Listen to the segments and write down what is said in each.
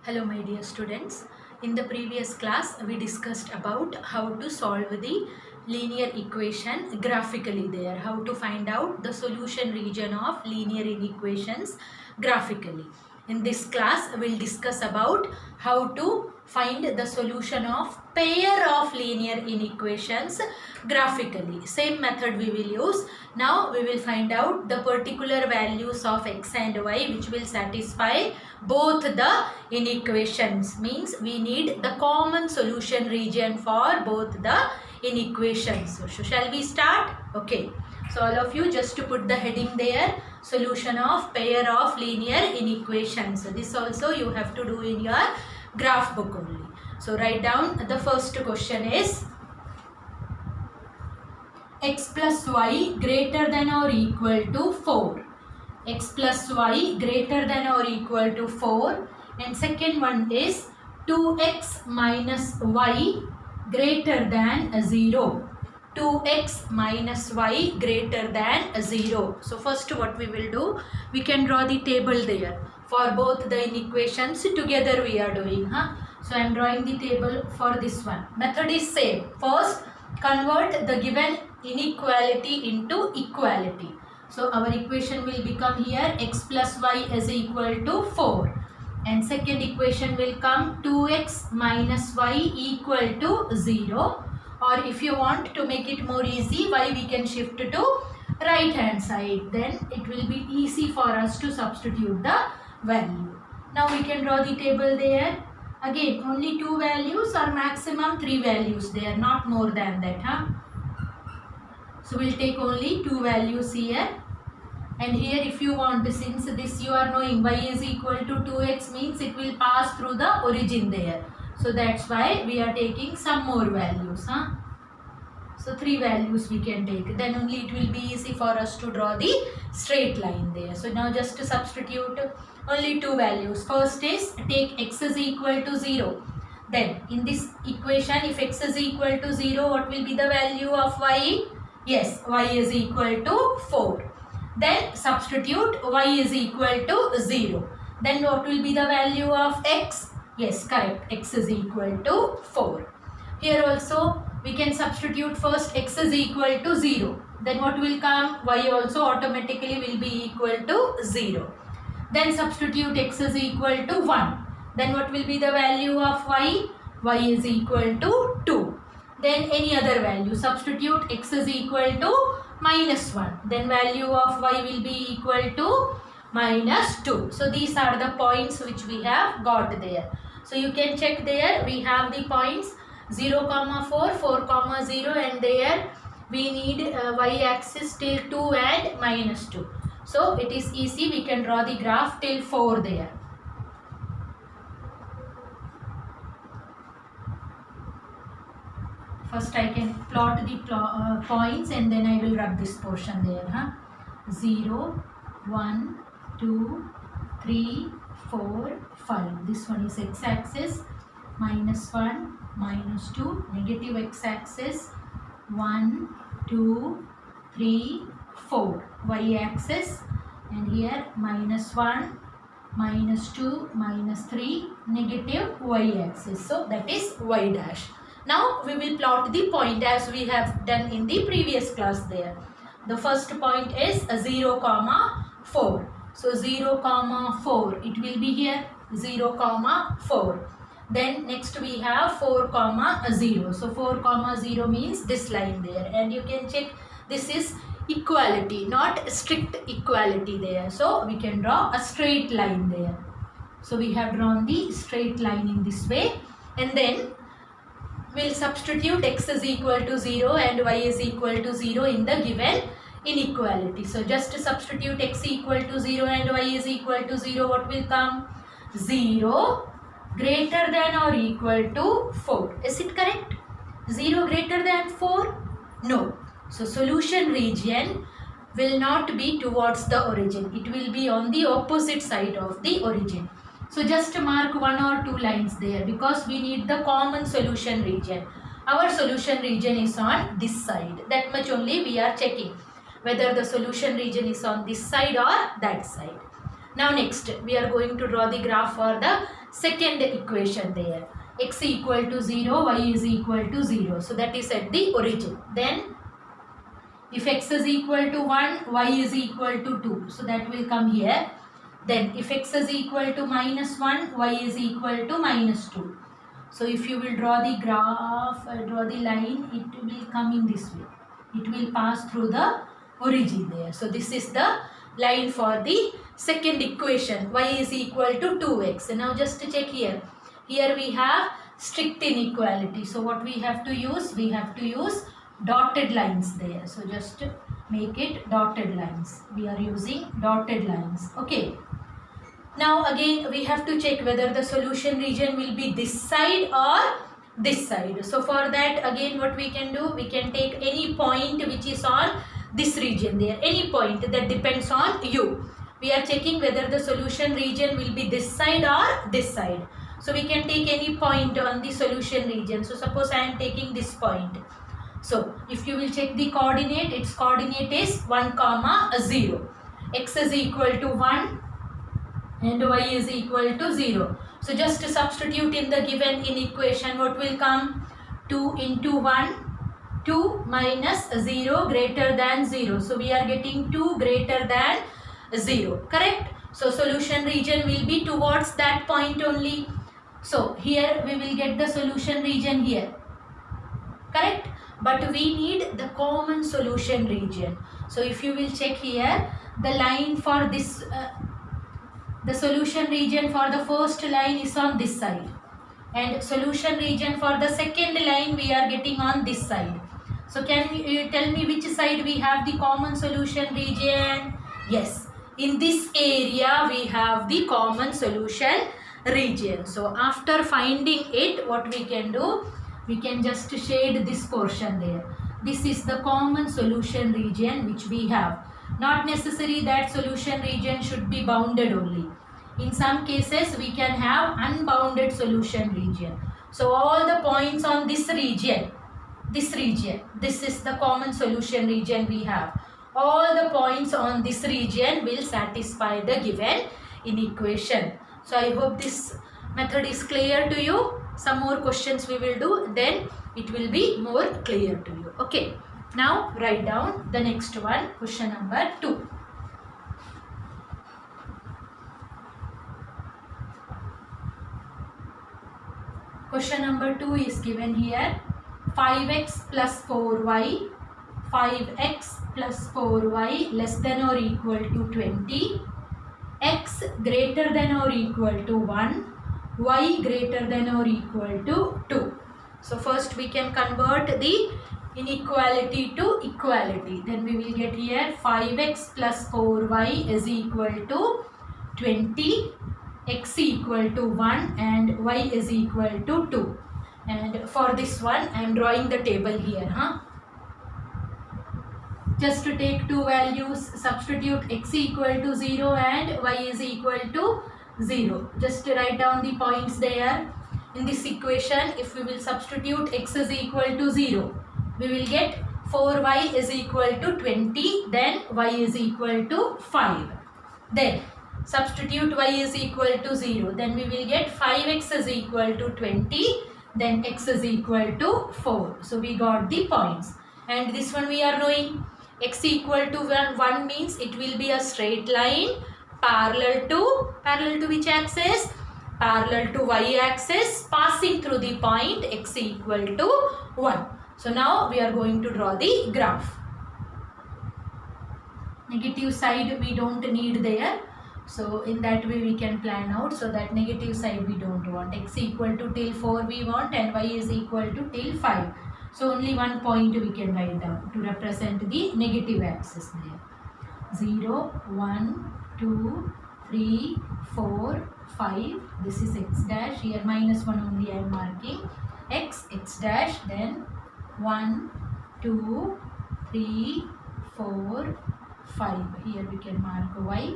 Hello my dear students. In the previous class we discussed about how to solve the linear equation graphically there, how to find out the solution region of linear inequations graphically. In this class we will discuss about how to find the solution of pair of linear inequations graphically. Same method we will use. Now we will find out the particular values of x and y which will satisfy both the inequations. Means we need the common solution region for both the inequations. So shall we start? Okay. So all of you just to put the heading there, solution of pair of linear inequations. So this also you have to do in your graph book only. So write down the first question is x plus y greater than or equal to 4. X plus y greater than or equal to 4. And second one is 2x minus y greater than 0. 2x minus y greater than 0. So first what we will do, we can draw the table there. For both the inequations together we are doing. So I am drawing the table for this one. Method is same. First convert the given inequality into equality. So our equation will become here x plus y is equal to 4. And second equation will come 2x minus y equal to 0. Or if you want to make it more easy, y we can shift to right hand side. Then it will be easy for us to substitute the value. Now we can draw the table there. Again only 2 values or maximum 3 values there, not more than that. So we'll take only 2 values here. And here if you want, since this you are knowing y is equal to 2x means it will pass through the origin there. So that's why we are taking some more values. So 3 values we can take. Then only it will be easy for us to draw the straight line there. So now just to substitute only 2 values. First is take x is equal to 0. Then in this equation if x is equal to 0, what will be the value of y? Yes, y is equal to 4. Then substitute y is equal to 0. Then what will be the value of x? Yes, correct. X is equal to 4. Here also we can substitute first x is equal to 0. Then what will come? Y also automatically will be equal to 0. Then substitute x is equal to 1. Then what will be the value of y? Y is equal to 2. Then any other value. Substitute x is equal to minus 1. Then value of y will be equal to minus 2. So these are the points which we have got there. So you can check there, we have the points 0, 4, 4, 0, and there we need y-axis till 2 and minus 2. So it is easy, we can draw the graph till 4 there. First I can plot the points and then I will rub this portion there. 0, 1, 2, 3, 4, 5. This one is x-axis, minus 1, minus 2, negative x-axis, 1, 2, 3, 4. Y-axis, and here minus 1, minus 2, minus 3, negative y-axis. So that is y dash. Now we will plot the point as we have done in the previous class there. The first point is 0, 4. So 0, 4. It will be here 0, 4. Then next we have 4, 0. So 4, 0 means this line there. And you can check this is equality, not strict equality there. So we can draw a straight line there. So we have drawn the straight line in this way. And then we'll substitute x is equal to 0 and y is equal to 0 in the given inequality. So just to substitute x equal to 0 and y is equal to 0, what will come? 0 greater than or equal to 4. Is it correct? 0 greater than 4? No. So solution region will not be towards the origin. It will be on the opposite side of the origin. So just mark 1 or 2 lines there because we need the common solution region. Our solution region is on this side. That much only we are checking whether the solution region is on this side or that side. Now next we are going to draw the graph for the second equation there. X equal to 0, y is equal to 0. So that is at the origin. Then if x is equal to 1, y is equal to 2. So that will come here. Then if x is equal to minus 1, y is equal to minus 2. So if you will draw the graph, draw the line, it will come in this way. It will pass through the origin there. So this is the line for the second equation. Y is equal to 2x. And now just to check here. Here we have strict inequality. So what we have to use? We have to use dotted lines there. So just make it dotted lines. We are using dotted lines. Okay. Now again we have to check whether the solution region will be this side or this side. So for that again what we can do? We can take any point which is on this region there. Any point that depends on you. We are checking whether the solution region will be this side or this side. So we can take any point on the solution region. So suppose I am taking this point. So if you will check the coordinate, its coordinate is 1, 0. X is equal to 1 and y is equal to 0. So just to substitute in the given equation, what will come? 2 into 1, 2 minus 0 greater than 0. So we are getting 2 greater than 0. Correct? So solution region will be towards that point only. So here we will get the solution region here. Correct? But we need the common solution region. So if you will check here, the line for this, the solution region for the first line is on this side. And solution region for the second line we are getting on this side. So can you tell me which side we have the common solution region? Yes. In this area we have the common solution region. So after finding it, what we can do? We can just shade this portion there. This is the common solution region which we have. Not necessary that solution region should be bounded only. In some cases we can have unbounded solution region. So all the points on this region, this is the common solution region we have. All the points on this region will satisfy the given equation. So I hope this method is clear to you. Some more questions we will do, then it will be more clear to you. Okay. Now write down the next one, question number 2. Question number 2 is given here. 5x plus 4y, 5x plus 4y less than or equal to 20, x greater than or equal to 1, y greater than or equal to 2. So first we can convert the inequality to equality. Then we will get here 5x plus 4y is equal to 20, x equal to 1 and y is equal to 2. And for this one I am drawing the table here. Just to take two values, substitute x equal to 0 and y is equal to 0. Just to write down the points there. In this equation, if we will substitute x is equal to 0, we will get 4y is equal to 20, then y is equal to 5. Then substitute y is equal to 0, then we will get 5x is equal to 20, then x is equal to 4. So we got the points. And this one we are knowing x equal to 1 means it will be a straight line parallel to which axis? Parallel to y axis, passing through the point x equal to 1. So now we are going to draw the graph. Negative side we don't need there. So in that way we can plan out, so that negative side we don't want. X equal to till 4 we want and y is equal to till 5. So only one point we can write down to represent the negative axis there. 0, 1, 2, 3, 4, 5. This is x dash. Here minus 1 only I am marking. X dash, then 1, 2, 3, 4, 5. Here we can mark y.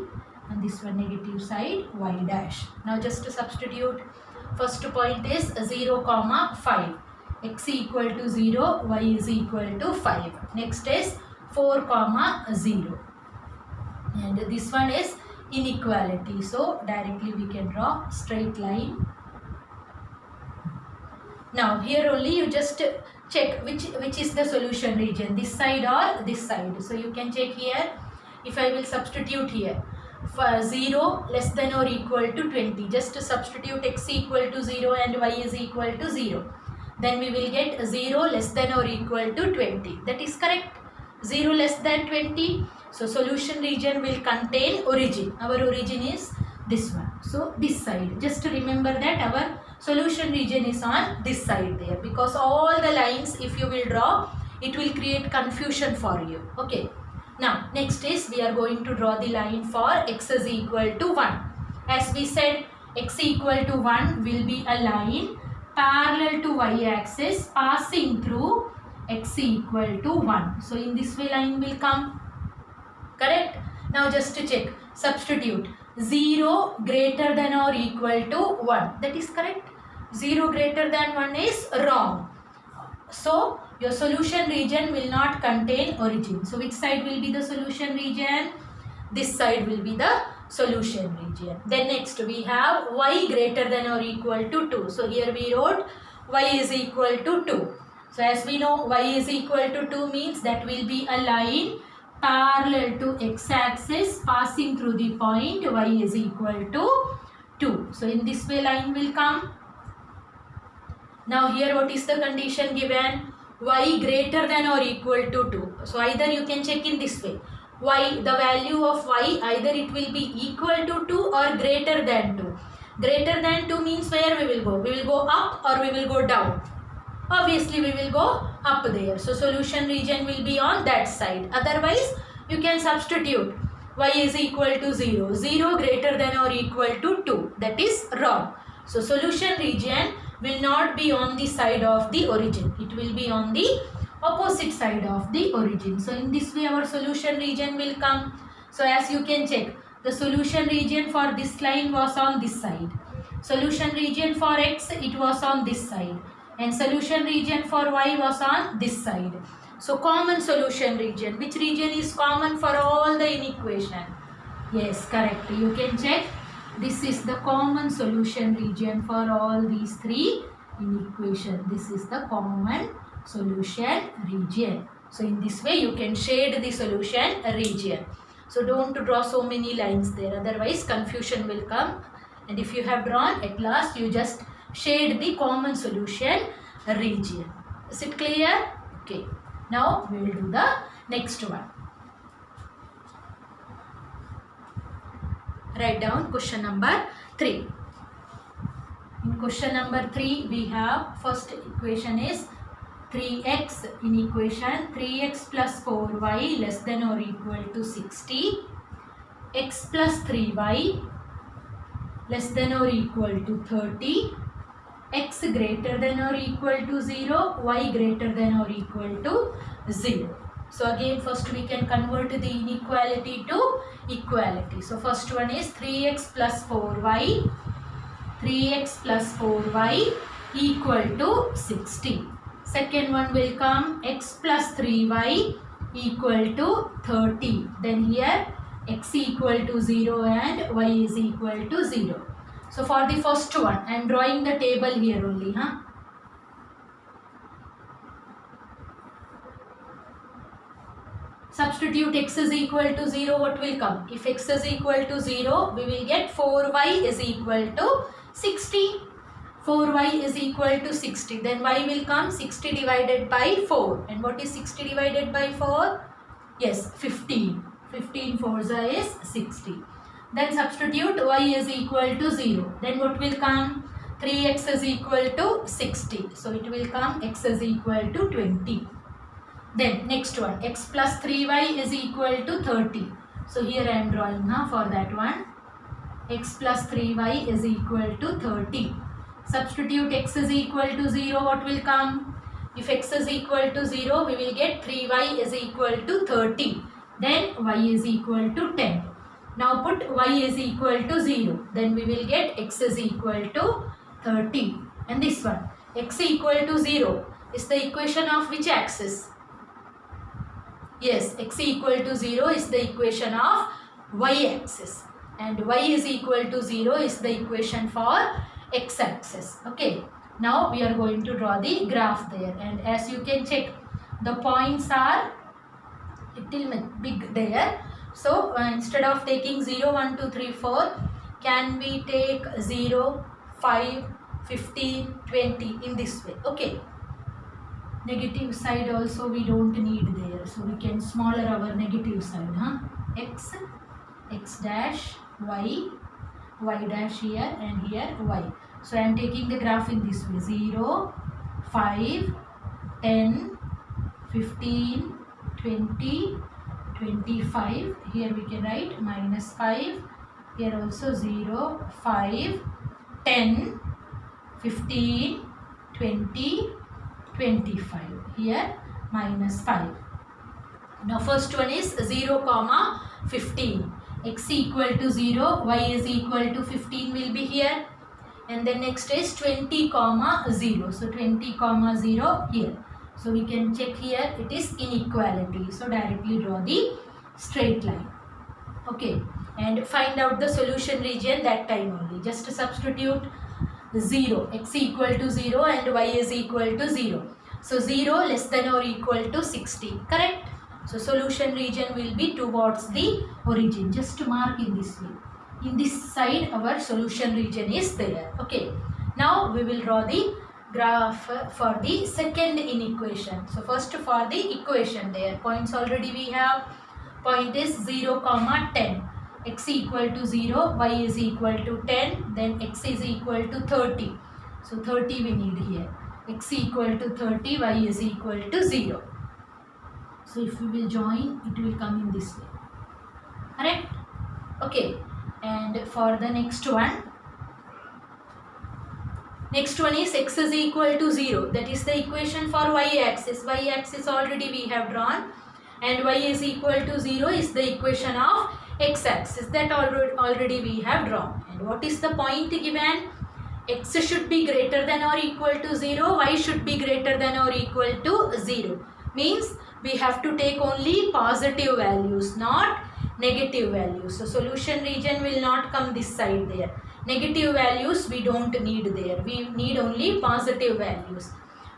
And this one negative side y dash. Now just to substitute, first point is 0, 5. X equal to 0, y is equal to 5. Next is 4, 0. And this one is inequality. So directly we can draw straight line. Now here only you just check which is the solution region, this side or this side. So you can check here. If I will substitute here for 0 less than or equal to 20, just to substitute x equal to 0 and y is equal to 0, then we will get 0 less than or equal to 20. That is correct. 0 less than 20. So solution region will contain origin. Our origin is this one. So this side. Just to remember that our solution region is on this side there, because all the lines if you will draw, it will create confusion for you. Okay. Now next is we are going to draw the line for x is equal to 1. As we said, x equal to 1 will be a line parallel to y axis passing through x equal to 1. So in this way line will come. Correct? Now just to check, substitute 0 greater than or equal to 1. That is correct. 0 greater than 1 is wrong. So your solution region will not contain origin. So which side will be the solution region? This side will be the solution region. Then next we have y greater than or equal to 2. So here we wrote y is equal to 2. So as we know, y is equal to 2 means that will be a line parallel to x-axis passing through the point y is equal to 2. So in this way line will come. Now here what is the condition given? Y greater than or equal to 2. So either you can check in this way. Y, the value of y, either it will be equal to 2 or greater than 2. Greater than 2 means where we will go? We will go up or we will go down? Obviously we will go up there. So solution region will be on that side. Otherwise you can substitute y is equal to 0. 0 greater than or equal to 2. That is wrong. So solution region will not be on the side of the origin. It will be on the opposite side of the origin. So in this way our solution region will come. So as you can check, the solution region for this line was on this side. Solution region for x, it was on this side. And solution region for y was on this side. So common solution region. Which region is common for all the inequation? Yes, correct. You can check. This is the common solution region for all these three inequations. This is the common solution region. So in this way you can shade the solution region. So don't draw so many lines there, otherwise confusion will come. And if you have drawn, at last you just shade the common solution region. Is it clear? Okay. Now we will do the next one. Write down question number 3. In question number 3 we have first equation is 3x in equation 3x plus 4y less than or equal to 60, x plus 3y less than or equal to 30, x greater than or equal to 0, y greater than or equal to 0. So again first we can convert the inequality to equality. So first one is 3x plus 4y, 3x plus 4y equal to 60. Second one will come x plus 3y equal to 30. Then here x equal to 0 and y is equal to 0. So for the first one, I am drawing the table here only. Substitute x is equal to 0, what will come? If x is equal to 0, we will get 4y is equal to 60. 4y is equal to 60. Then y will come 60 divided by 4. And what is 60 divided by 4? Yes, 15. 15 fours is 60. Then substitute y is equal to 0. Then what will come? 3x is equal to 60. So it will come x is equal to 20. Then next one, x plus 3y is equal to 30. So here I am drawing for that one. X plus 3y is equal to 30. Substitute x is equal to 0, what will come? If x is equal to 0, we will get 3y is equal to 30. Then y is equal to 10. Now put y is equal to 0. Then we will get x is equal to 30. And this one, x equal to 0 is the equation of which axis? Yes, x equal to 0 is the equation of y axis. and y is equal to 0 is the equation for x-axis. Okay, now we are going to draw the graph there, and as you can check, the points are little big there. So instead of taking 0, 1, 2, 3, 4, can we take 0, 5, 15, 20 in this way? Okay. Negative side also we don't need there, so we can smaller our negative side, x, x dash, y, y dash here, and here y. So I am taking the graph in this way: 0, 5, 10, 15, 20, 25. Here we can write minus 5. Here also 0, 5, 10, 15, 20, 25. Here minus 5. Now first one is 0 comma 15. X equal to 0, y is equal to 15 will be here. And then next is 20 comma 0. So 20 comma 0 here. So we can check here, it is inequality. So directly draw the straight line. Okay. And find out the solution region that time only. Just substitute 0, x equal to 0 and y is equal to 0. So 0 less than or equal to 60. Correct? So solution region will be towards the origin. Just to mark in this way. In this side our solution region is there. Okay. Now we will draw the graph for the second inequation. So first for the equation there. Points already we have. Point is 0 comma 10. X equal to 0, y is equal to 10, then x is equal to 30. So 30 we need here. X equal to 30, y is equal to 0. So if we will join, it will come in this way. Correct? Okay. And for the next one is x is equal to 0. That is the equation for y-axis. Y-axis already we have drawn. And y is equal to 0 is the equation of x-axis, that already we have drawn. And what is the point given? X should be greater than or equal to 0, y should be greater than or equal to 0. Means we have to take only positive values, not negative values. So solution region will not come this side there. Negative values we don't need there. We need only positive values.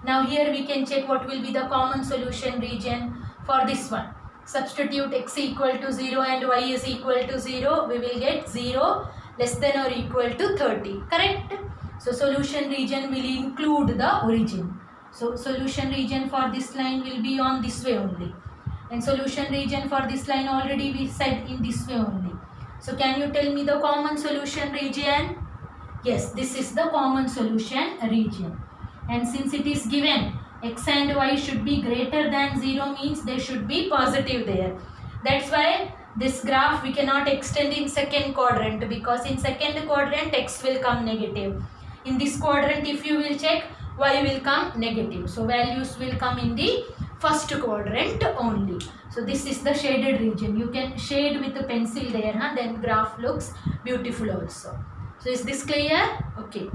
Now here we can check what will be the common solution region for this one. Substitute x equal to 0 and y is equal to 0. We will get 0 less than or equal to 30. Correct? So solution region will include the origin. So solution region for this line will be on this way only. And solution region for this line already we said in this way only. So can you tell me the common solution region? Yes, this is the common solution region. And since it is given x and y should be greater than 0 means they should be positive there. That's why this graph we cannot extend in second quadrant, because in second quadrant x will come negative. In this quadrant if you will check, y will come negative. So values will come in the first quadrant only. So this is the shaded region. You can shade with a pencil there, then graph looks beautiful also. So is this clear? Okay.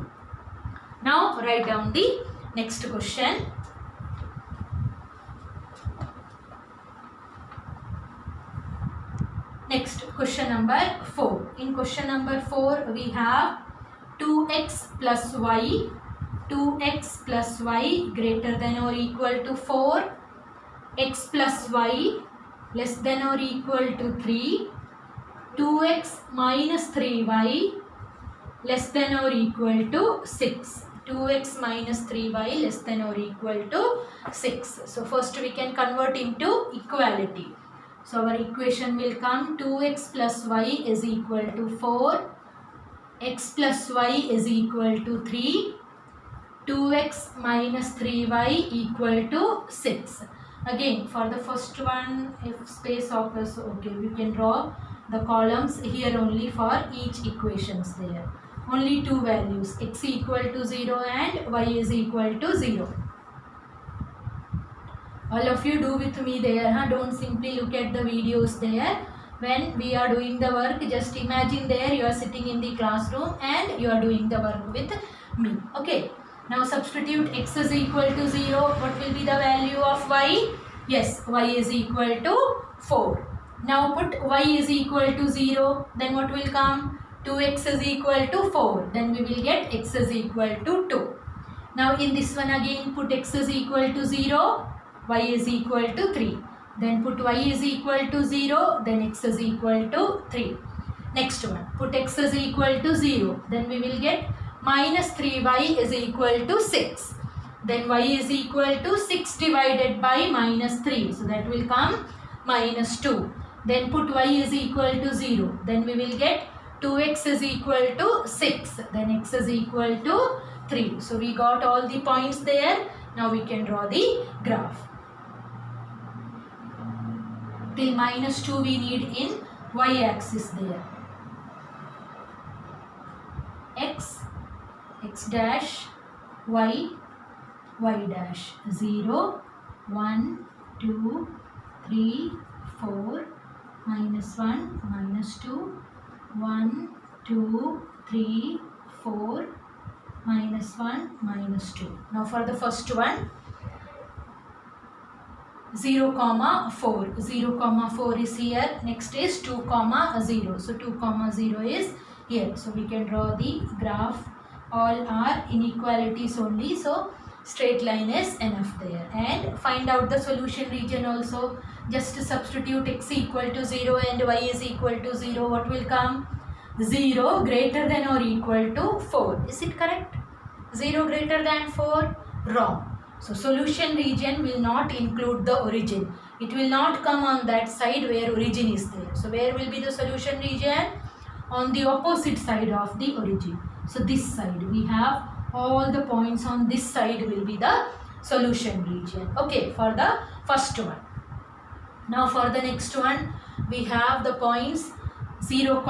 Now write down the next question. Next, question number 4. In question number 4, we have 2x plus y, 2x plus y greater than or equal to 4, x plus y less than or equal to 3, 2x minus 3y less than or equal to 6. 2x minus 3y less than or equal to 6. So first we can convert into equality. So our equation will come 2x plus y is equal to 4, x plus y is equal to 3, 2x minus 3y equal to 6. Again for the first one, if space occurs, okay, we can draw the columns here only for each equations there. Only two values, x equal to 0 and y is equal to 0. All of you do with me there, don't simply look at the videos there. When we are doing the work, just imagine there you are sitting in the classroom and you are doing the work with me. Okay. Now substitute x is equal to 0. What will be the value of y? Yes, y is equal to 4. Now put y is equal to 0. Then what will come? 2x is equal to 4. Then we will get x is equal to 2. Now in this one again put x is equal to 0. Y is equal to 3. Then put y is equal to 0. Then x is equal to 3. Next one. Put x is equal to 0. Then we will get minus 3y is equal to 6. Then y is equal to 6 divided by minus 3. So that will come minus 2. Then put y is equal to 0. Then we will get 2x is equal to 6. Then x is equal to 3. So we got all the points there. Now we can draw the graph. Till minus 2 we need in y-axis there. X dash, y dash. 0, 1, 2, 3, 4, minus 1, minus 2, 1, 2, 3, 4, minus 1, minus 2. Now for the first one, 0, 4. 0, 4 is here. Next is 2, 0. So 2, 0 is here. So we can draw the graph. All are inequalities only. So straight line is enough there. And find out the solution region also. Just substitute x equal to 0 and y is equal to 0. What will come? 0 greater than or equal to 4. Is it correct? 0 greater than 4? Wrong. So solution region will not include the origin. It will not come on that side where origin is there. So where will be the solution region? On the opposite side of the origin. So this side we have all the points on this side will be the solution region. Okay, for the first one. Now for the next one we have the points 0,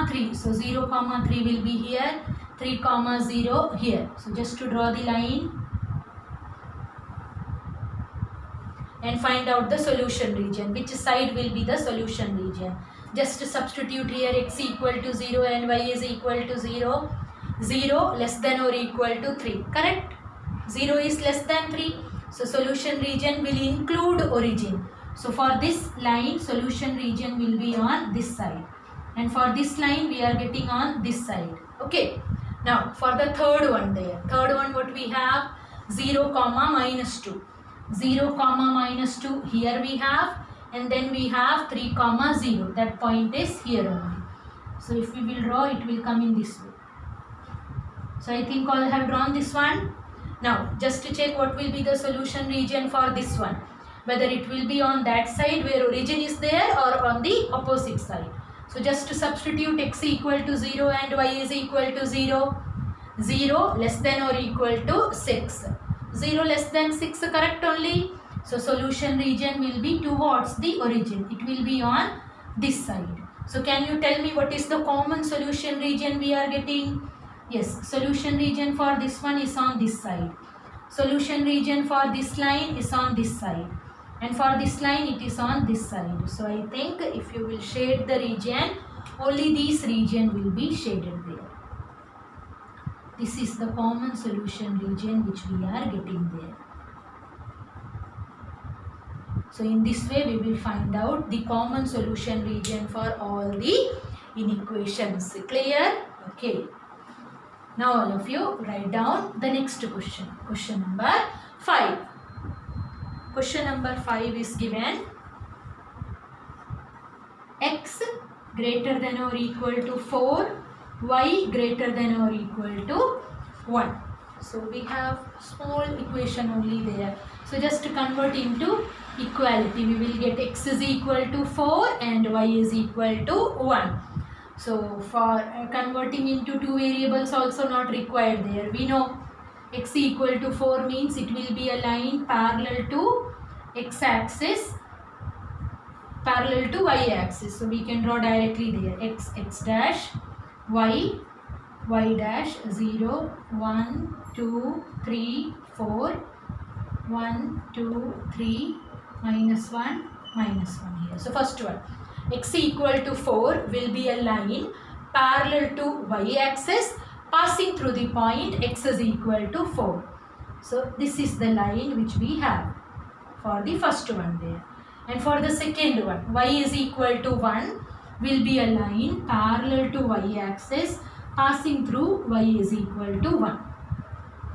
3. So 0, 3 will be here. 3, 0 here. So just to draw the line and find out the solution region. Which side will be the solution region? Just substitute here x equal to 0 and y is equal to 0. 0 less than or equal to 3. Correct? 0 is less than 3. So solution region will include origin. So for this line, solution region will be on this side. And for this line, we are getting on this side. Okay. Now for the third one there. Third one what we have? 0, minus 2. 0, minus 2 here we have. And then we have 3, 0. That point is here only. So if we will draw, it will come in this way. So I think all have drawn this one. Now just to check what will be the solution region for this one. Whether it will be on that side where origin is there or on the opposite side. So just to substitute x equal to 0 and y is equal to 0. 0 less than or equal to 6. 0 less than 6 correct only. So solution region will be towards the origin. It will be on this side. So can you tell me what is the common solution region we are getting? Yes, solution region for this one is on this side. Solution region for this line is on this side. And for this line it is on this side. So I think if you will shade the region, only this region will be shaded there. This is the common solution region which we are getting there. So in this way we will find out the common solution region for all the inequations. Clear? Okay. Now all of you write down the next question. Question number 5. Question number 5 is given x greater than or equal to 4, y greater than or equal to 1. So we have small equation only there. So just to convert into equality, we will get x is equal to 4 and y is equal to 1. So for converting into two variables also not required there. We know x equal to 4 means it will be a line parallel to x-axis, parallel to y-axis. So we can draw directly there. X dash, y dash, 0, 1, 2, 3, 4, 1, 2, 3, minus 1, minus 1 here. So first one, x equal to 4 will be a line parallel to y-axis passing through the point x is equal to 4. So this is the line which we have for the first one there. And for the second one, y is equal to 1 will be a line parallel to y axis passing through y is equal to 1.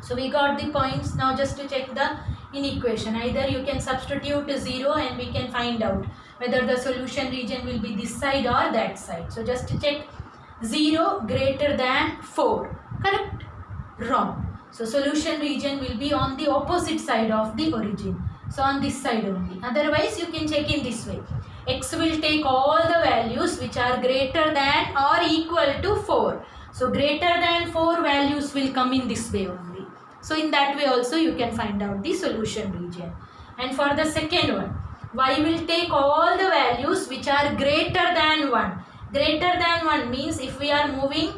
So we got the points. Now just to check the inequation, either you can substitute 0 and we can find out whether the solution region will be this side or that side. So just to check, 0 greater than 4, correct? Wrong. So solution region will be on the opposite side of the origin. So on this side only. Otherwise you can check in this way. X will take all the values which are greater than or equal to 4. So greater than 4 values will come in this way only. So in that way also you can find out the solution region. And for the second one, y will take all the values which are greater than 1. Greater than 1 means if we are moving,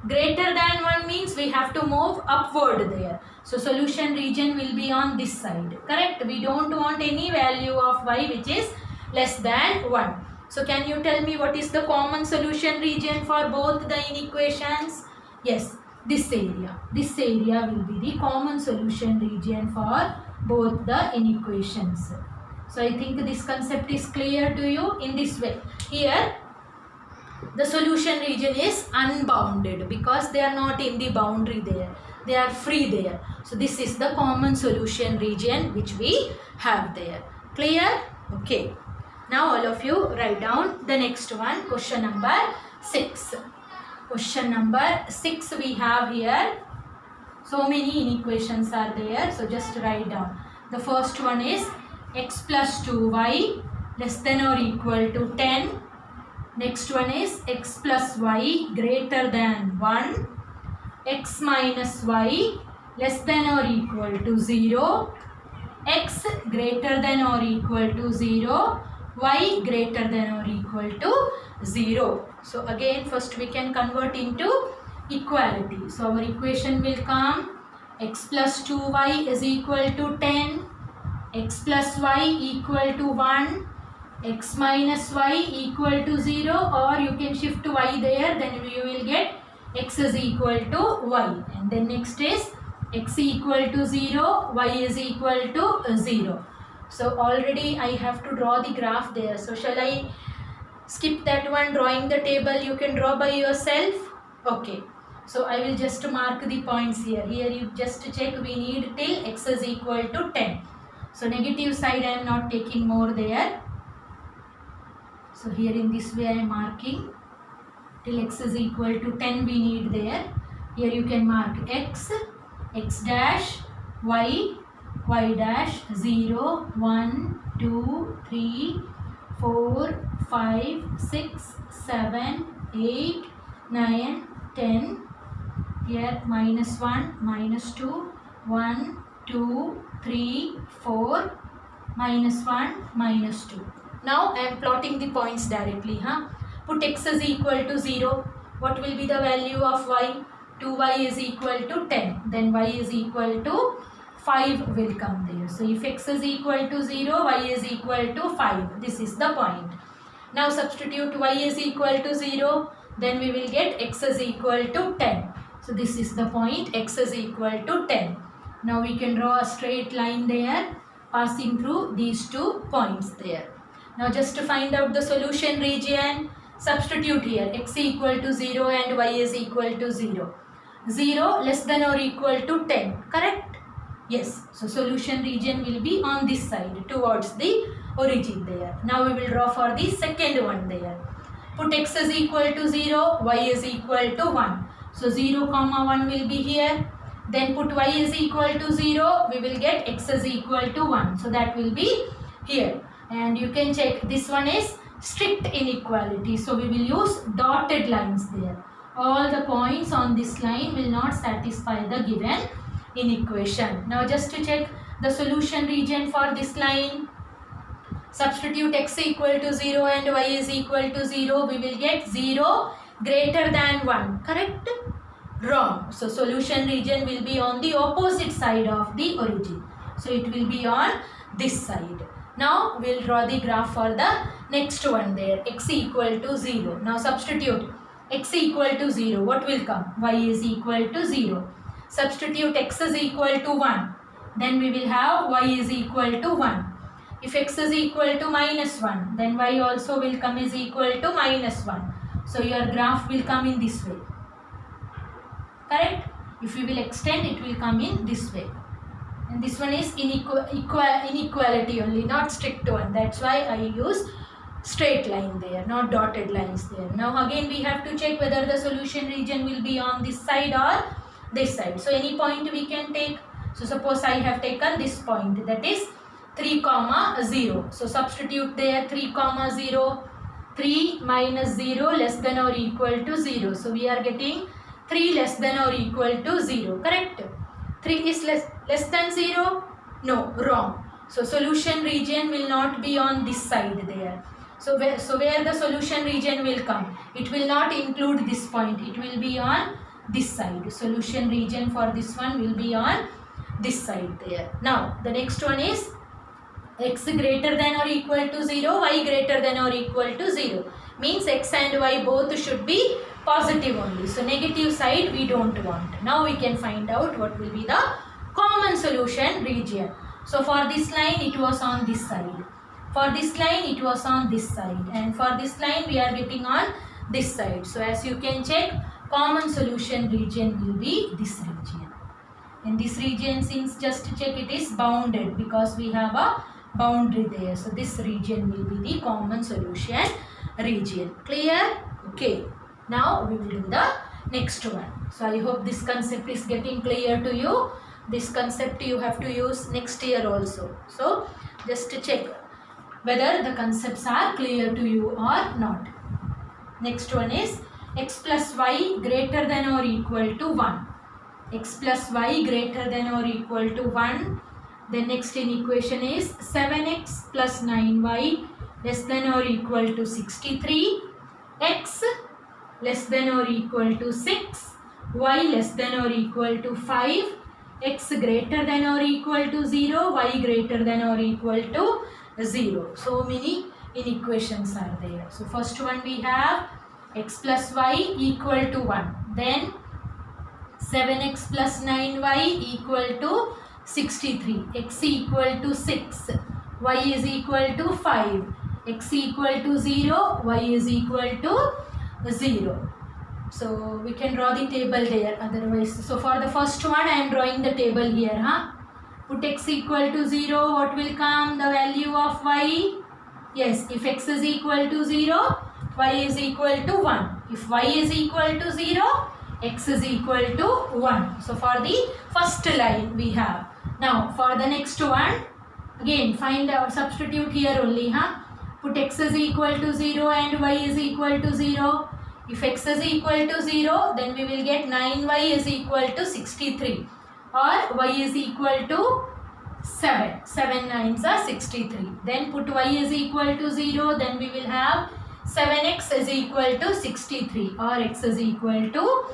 greater than 1 means we have to move upward there. So solution region will be on this side, correct? We don't want any value of y which is less than 1. So can you tell me what is the common solution region for both the inequations? Yes, this area. This area will be the common solution region for both the inequations. So I think this concept is clear to you in this way. Here the solution region is unbounded because they are not in the boundary there. They are free there. So this is the common solution region which we have there. Clear? Okay. Now all of you write down the next one, question number 6. Question number 6 we have here. So many inequations are there. So just write down. The first one is x plus 2y less than or equal to 10. Next one is x plus y greater than 1. X minus y less than or equal to 0. X greater than or equal to 0. Y greater than or equal to 0. So again first we can convert into equality. So our equation will come x plus 2y is equal to 10. X plus y equal to 1. X minus y equal to 0, or you can shift y there, then you will get x is equal to y. And then next is x equal to 0, y is equal to 0. So already I have to draw the graph there. So shall I skip that one, drawing the table you can draw by yourself? Okay. So I will just mark the points here. Here you just check, we need till x is equal to 10. So negative side I am not taking more there. So here in this way I am marking till x is equal to 10 we need there. Here you can mark x, x dash, y, y dash, 0, 1, 2, 3, 4, 5, 6, 7, 8, 9, 10. Here minus 1, minus 2, 1, 2, 3, 4, minus 1, minus 2. Now I am plotting the points directly. Put x is equal to 0. What will be the value of y? 2y is equal to 10. Then y is equal to 5 will come there. So if x is equal to 0, y is equal to 5. This is the point. Now substitute y is equal to 0. Then we will get x is equal to 10. So this is the point, x is equal to 10. Now we can draw a straight line there passing through these 2 points there. Now just to find out the solution region, substitute here x equal to 0 and y is equal to 0. 0 less than or equal to 10, correct? Yes. So solution region will be on this side towards the origin there. Now we will draw for the second one there. Put x is equal to 0, y is equal to 1. So 0 comma 1 will be here. Then put y is equal to 0, we will get x is equal to 1. So that will be here. And you can check, this one is strict inequality. So we will use dotted lines there. All the points on this line will not satisfy the given inequation. Now just to check the solution region for this line, substitute x equal to 0 and y is equal to 0. We will get 0 greater than 1. Correct? Wrong. So solution region will be on the opposite side of the origin. So it will be on this side. Now we will draw the graph for the next one there. X equal to 0. Now substitute x equal to 0. What will come? Y is equal to 0. Substitute x is equal to 1. Then we will have y is equal to 1. If x is equal to minus 1, then y also will come is equal to minus 1. So your graph will come in this way. Correct? If you will extend, it will come in this way. And this one is inequality only, not strict one. That's why I use straight line there, not dotted lines there. Now again we have to check whether the solution region will be on this side or this side. So any point we can take. So suppose I have taken this point, that is 3, 0. So substitute there 3, 0. 3 minus 0 less than or equal to 0. So we are getting 3 less than or equal to 0. Correct? 3 is less than 0? No, wrong. So solution region will not be on this side there. So where the solution region will come? It will not include this point. It will be on this side. Solution region for this one will be on this side there. Now the next one is x greater than or equal to 0, y greater than or equal to 0. Means x and y both should be positive only. So negative side we don't want. Now we can find out what will be the common solution region. So for this line it was on this side. For this line it was on this side. And for this line we are getting on this side. So as you can check, common solution region will be this region. And this region, since just to check, it is bounded because we have a boundary there. So this region will be the common solution region. Clear? Okay. Now we will do the next one. So I hope this concept is getting clear to you. This concept you have to use next year also. So just to check whether the concepts are clear to you or not. Next one is x plus y greater than or equal to 1. X plus y greater than or equal to 1. The next in equation is 7x plus 9y less than or equal to 63. X less than or equal to 6. Y less than or equal to 5. X greater than or equal to 0. Y greater than or equal to 0. So many inequations are there. So first one we have x plus y equal to 1. Then 7x plus 9y equal to 63. X equal to 6. Y is equal to 5. X equal to 0. Y is equal to 0. So we can draw the table there otherwise. So for the first one I am drawing the table here. Put x equal to 0. What will come? The value of y. Yes, if x is equal to 0, y is equal to 1. If y is equal to 0, x is equal to 1. So for the first line we have. Now for the next one, again find out, substitute here only. Put x is equal to 0 and y is equal to 0. If x is equal to 0, then we will get 9y is equal to 63. Or y is equal to 7. 7 9s are 63. Then put y is equal to 0, then we will have 7x is equal to 63 or x is equal to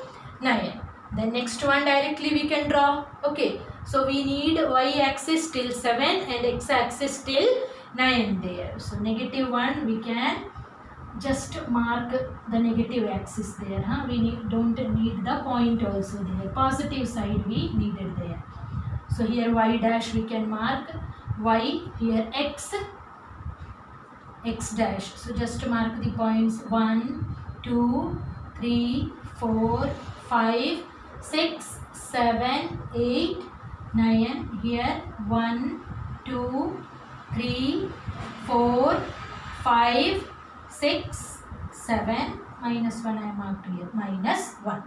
9. Then next one directly we can draw. Okay. So we need y-axis till 7 and x-axis till 9 there. So negative 1 we can just mark the negative axis there. We don't need the point also there. Positive side we needed there. So here y dash we can mark y, here x dash. So just mark the points 1, 2, 3, 4, 5, 6, 7, 8, 9. Here 1, 2, 3, 4, 5, 6, 7. Minus 1 I marked here. Minus 1.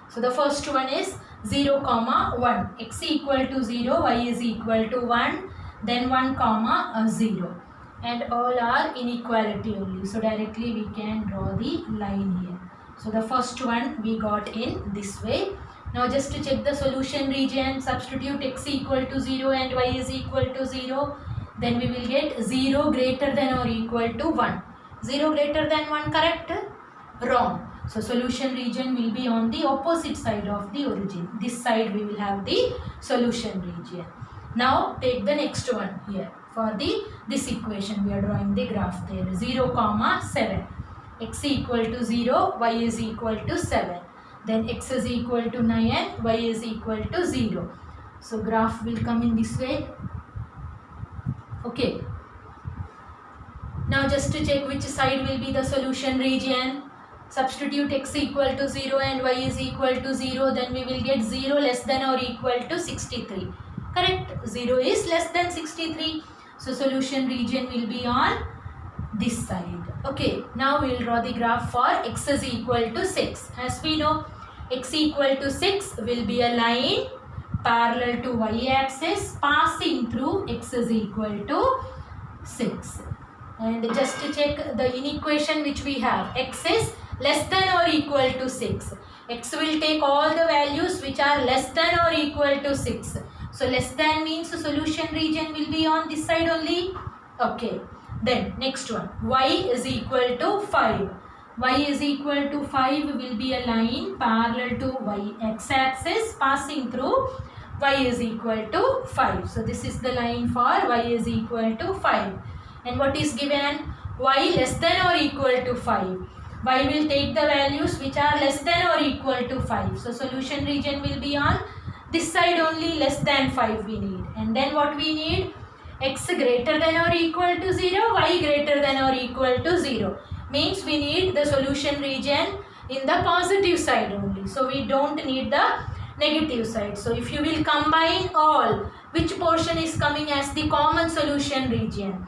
So the first one is 0, 1. X equal to 0, y is equal to 1. Then 1, 0. And all are inequality only. So directly we can draw the line here. So the first one we got in this way. Now just to check the solution region, substitute x equal to 0 and y is equal to 0. Then we will get 0 greater than or equal to 1. 0 greater than 1, correct? Wrong. So solution region will be on the opposite side of the origin. This side we will have the solution region. Now take the next one here. For this equation we are drawing the graph there. 0, 7. X equal to 0, y is equal to 7. Then x is equal to 9, y is equal to 0. So graph will come in this way. Okay. Now just to check which side will be the solution region. Substitute x equal to 0 and y is equal to 0, then we will get 0 less than or equal to 63. Correct? 0 is less than 63. So solution region will be on this side. Okay, now we will draw the graph for x is equal to 6. As we know, x equal to 6 will be a line parallel to y axis passing through x is equal to 6. And just to check the inequation which we have, x is less than or equal to 6. X will take all the values which are less than or equal to 6. So less than means the solution region will be on this side only. Okay. Then next one, y is equal to 5. Y is equal to 5 will be a line parallel to y x-axis passing through y is equal to 5. So this is the line for y is equal to 5. And what is given? Y less than or equal to 5. Y will take the values which are less than or equal to 5. So solution region will be on this side only, less than 5 we need. And then what we need? X greater than or equal to 0, y greater than or equal to 0. Means we need the solution region in the positive side only. So we don't need the negative side. So if you will combine all, which portion is coming as the common solution region?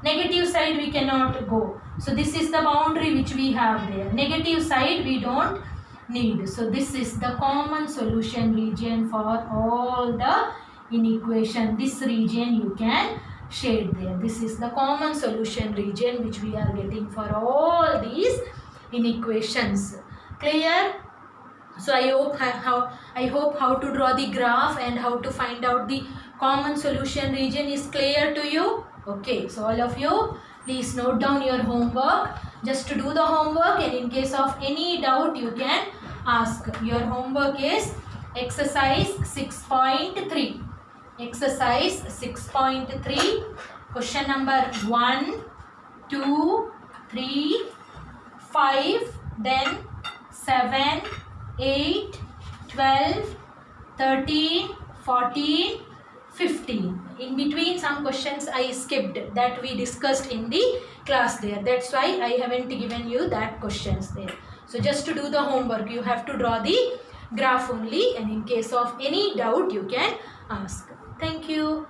Negative side we cannot go. So this is the boundary which we have there. Negative side we don't need. So this is the common solution region for all the inequation. This region you can shade there. This is the common solution region which we are getting for all these inequations. Clear? So I hope how to draw the graph and how to find out the common solution region is clear to you. Okay, so all of you please note down your homework. Just to do the homework, and in case of any doubt you can ask. Your homework is exercise 6.3. Exercise 6.3, question number 1, 2, 3, 5, then 7, 8, 12, 13, 14, 15. In between some questions I skipped that we discussed in the class there. That's why I haven't given you that questions there. So just to do the homework, you have to draw the graph only, and in case of any doubt you can ask. Thank you.